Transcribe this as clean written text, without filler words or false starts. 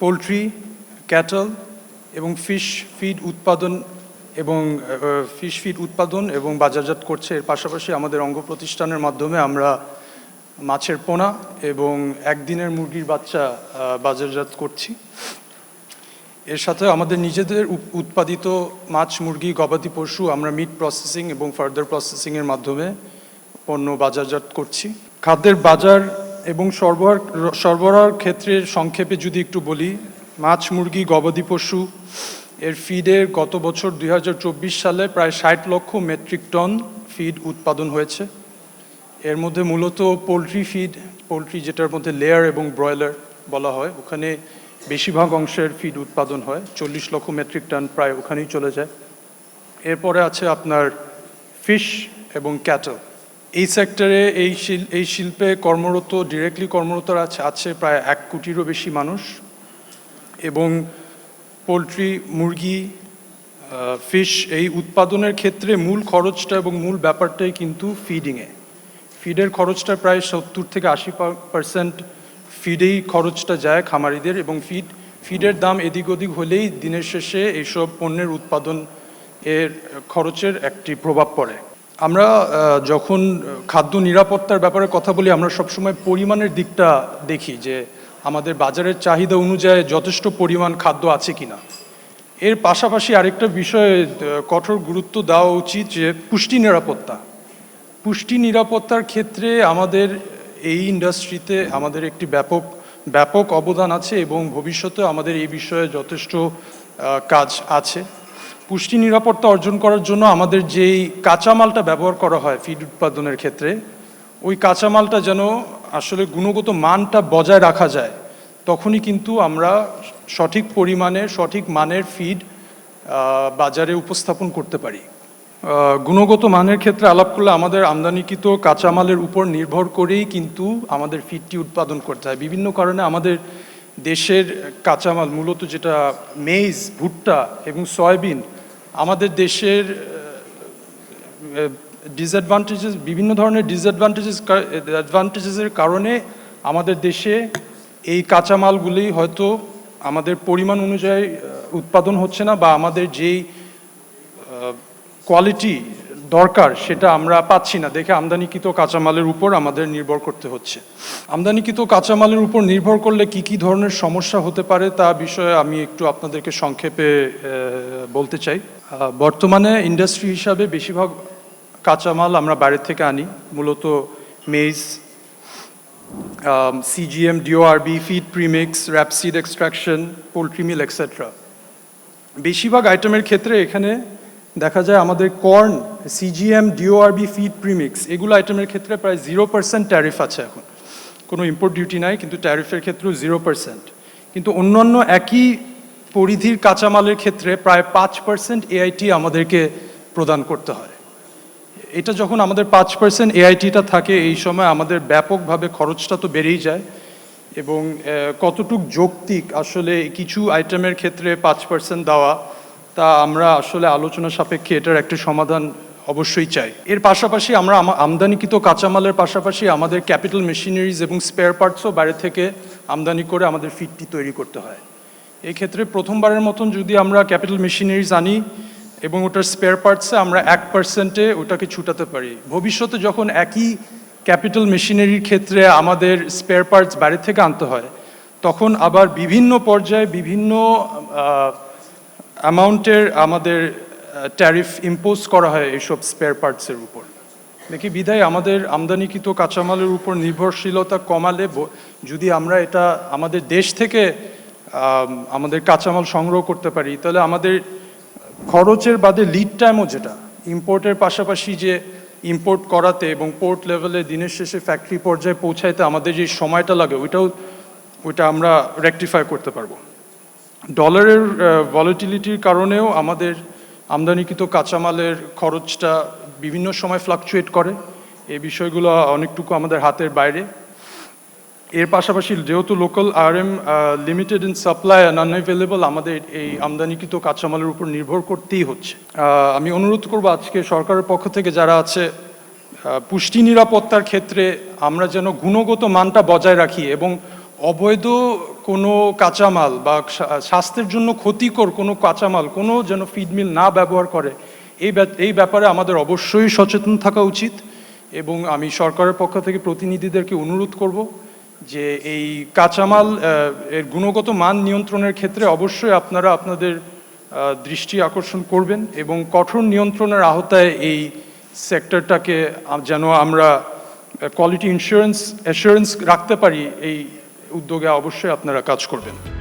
Poultry, cattle এবং fish feed উৎপাদন এবং বাজারজাত করছে। এর পাশাপাশি আমাদের অঙ্গ প্রতিষ্ঠানের মাধ্যমে আমরা মাছের পোনা এবং একদিনের মুরগির বাচ্চা বাজারজাত করছি। এর সাথে আমাদের নিজেদের উৎপাদিত মাছ, মুরগি, গবাদি পশু আমরা মিট প্রসেসিং এবং ফার্দার প্রসেসিংয়ের মাধ্যমে পণ্য বাজারজাত করছি। খাদ্যের বাজার এবং সরবরাহের ক্ষেত্রে সংক্ষেপে যদি একটু বলি, মাছ, মুরগি, গবাদি পশু এর ফিডের গত বছর 2024 সালে প্রায় 60 লক্ষ মেট্রিক টন ফিড উৎপাদন হয়েছে। এর মধ্যে মূলত পোলট্রি যেটার মধ্যে লেয়ার এবং ব্রয়লার বলা হয়, ওখানে বেশিরভাগ অংশের ফিড উৎপাদন হয়, 40 লক্ষ মেট্রিক টন প্রায় ওখানেই চলে যায়। এরপরে আছে আপনার ফিশ এবং ক্যাটল। এই সেক্টরে এই শিল্পে ডিরেক্টলি কর্মরত আছে প্রায় 1 কোটিরও বেশি মানুষ। এবং পোলট্রি, মুরগি, ফিশ এই উৎপাদনের ক্ষেত্রে মূল খরচটা এবং মূল ব্যাপারটাই কিন্তু ফিডের খরচটা প্রায় 70 থেকে 80% ফিডেই খরচটা যায় খামারিদের, এবং ফিডের দাম এদিক ওদিক হলেই দিনের শেষে এইসব পণ্যের উৎপাদন এর খরচের একটি প্রভাব পড়ে। আমরা যখন খাদ্য নিরাপত্তার ব্যাপারে কথা বলি, আমরা সবসময় পরিমাণের দিকটা দেখি যে আমাদের বাজারের চাহিদা অনুযায়ী যথেষ্ট পরিমাণ খাদ্য আছে কিনা। এর পাশাপাশি আরেকটা বিষয়ে কঠোর গুরুত্ব দেওয়া উচিত যে পুষ্টি নিরাপত্তার ক্ষেত্রে আমাদের এই ইন্ডাস্ট্রিতে আমাদের একটি ব্যাপক অবদান আছে এবং ভবিষ্যতে আমাদের এই বিষয়ে যথেষ্ট কাজ আছে। পুষ্টি নিরাপত্তা অর্জন করার জন্য আমাদের যেই কাঁচামালটা ব্যবহার করা হয় ফিড উৎপাদনের ক্ষেত্রে, ওই কাঁচামালটা যেন আসলে গুণগত মানটা বজায় রাখা যায়, তখনই কিন্তু আমরা সঠিক পরিমাণে সঠিক মানের ফিড বাজারে উপস্থাপন করতে পারি। গুণগত মানের ক্ষেত্রে আলাপ করলে আমাদের আমদানিকৃত কাঁচামালের উপর নির্ভর করেই কিন্তু আমাদের ফিডটি উৎপাদন করতে হয়। বিভিন্ন কারণে আমাদের দেশের কাঁচামাল মূলত যেটা মেইজ, ভুট্টা এবং সয়াবিন, আমাদের দেশের বিভিন্ন ধরনের ডিসঅ্যাডভান্টেজেসের কারণে আমাদের দেশে এই কাঁচামালগুলি হয়তো আমাদের পরিমাণ অনুযায়ী উৎপাদন হচ্ছে না, বা আমাদের যেই কোয়ালিটি দরকার সেটা আমরা পাচ্ছি না, দেখে আমদানিকৃত কাঁচামালের উপর আমাদের নির্ভর করতে হচ্ছে। আমদানিকৃত কাঁচামালের উপর নির্ভর করলে কি ধরনের সমস্যা হতে পারে তা বিষয়ে আমি একটু আপনাদেরকে সংক্ষেপে বলতে চাই। বর্তমানে ইন্ডাস্ট্রি হিসাবে বেশিরভাগ কাঁচামাল আমরা বাইরে থেকে আনি, মূলত maize, CGM, DORB, feed premix, rapeseed extraction, poultry meal etcetera. বেশিরভাগ আইটেমের ক্ষেত্রে এখানে দেখা যায় আমাদের corn, CGM, DORB, feed premix এগুলো আইটেমের ক্ষেত্রে প্রায় 0% ট্যারিফ আছে। এখন কোনো ইম্পোর্ট ডিউটি নাই, কিন্তু ট্যারিফের ক্ষেত্রেও 0%। কিন্তু অন্যান্য একই পরিধির কাঁচামালের ক্ষেত্রে প্রায় 5% এআইটি আমাদেরকে প্রদান করতে হয়। এটা যখন আমাদের 5% এআইটিটা থাকে, এই সময় আমাদের ব্যাপকভাবে খরচটা তো বেড়েই যায়। এবং কতটুক যৌক্তিক আসলে কিছু আইটেমের ক্ষেত্রে 5% দেওয়া, তা আমরা আসলে আলোচনা সাপেক্ষে এটার একটি সমাধান অবশ্যই চাই। এর পাশাপাশি আমরা আমদানিকৃত কাঁচামালের পাশাপাশি আমাদের ক্যাপিটাল মেশিনারিজ এবং স্পেয়ার পার্টসও বাইরে থেকে আমদানি করে আমাদের ফিডটি তৈরি করতে হয়। এই ক্ষেত্রে প্রথমবারের মতন যদি আমরা ক্যাপিটাল মেশিনারিজ আনি এবং ওটার স্পেয়ার পার্টসে আমরা 1%-এ ওটাকে ছুটাতে পারি, ভবিষ্যতে যখন একই ক্যাপিটাল মেশিনারির ক্ষেত্রে আমাদের স্পেয়ার পার্টস বাইরে থেকে আনতে হয়, তখন আবার বিভিন্ন পর্যায়ে বিভিন্ন অ্যামাউন্টের আমাদের ট্যারিফ ইম্পোজ করা হয় এইসব স্পেয়ার পার্টসের উপর। দেখি বিধায় আমাদের আমদানিকৃত কাঁচামালের উপর নির্ভরশীলতা কমালে, যদি আমরা এটা আমাদের দেশ থেকে আমাদের কাঁচামাল সংগ্রহ করতে পারি, তাহলে আমাদের খরচের বাদে লিড টাইমও, যেটা ইম্পোর্টের পাশাপাশি যে ইম্পোর্ট করাতে এবং পোর্ট লেভেলে দিনের শেষে ফ্যাক্টরি পর্যায়ে পৌঁছাইতে আমাদের যে সময়টা লাগে, ওইটা আমরা রেকটিফাই করতে পারবো। ডলারের ভলাটিলিটির কারণেও আমাদের আমদানিকৃত কাঁচামালের খরচটা বিভিন্ন সময় ফ্লাকচুয়েট করে। এই বিষয়গুলো অনেকটুকু আমাদের হাতের বাইরে। এর পাশাপাশি যেহেতু local RM limited in supply and unavailable, আমাদের এই আমদানিকৃত কাঁচামালের উপর নির্ভর করতেই হচ্ছে। আমি অনুরোধ করব আজকে সরকারের পক্ষ থেকে যারা আছে, পুষ্টি নিরাপত্তার ক্ষেত্রে আমরা যেন গুণগত মানটা বজায় রাখি এবং অবৈধ কোনো কাঁচামাল বা স্বাস্থ্যের জন্য ক্ষতিকর কোনো কাঁচামাল কোনো যেন ফিড মিল না ব্যবহার করে এই ব্যাপারে আমাদের অবশ্যই সচেতন থাকা উচিত। এবং আমি সরকারের পক্ষ থেকে প্রতিনিধিদেরকে অনুরোধ করব যে এই কাঁচামাল এর গুণগত মান নিয়ন্ত্রণের ক্ষেত্রে অবশ্যই আপনারা আপনাদের দৃষ্টি আকর্ষণ করবেন এবং কঠোর নিয়ন্ত্রণের আওতায় এই সেক্টরটাকে যেন আমরা কোয়ালিটি অ্যাসুরেন্স রাখতে পারি, এই উদ্যোগে অবশ্যই আপনারা কাজ করবেন।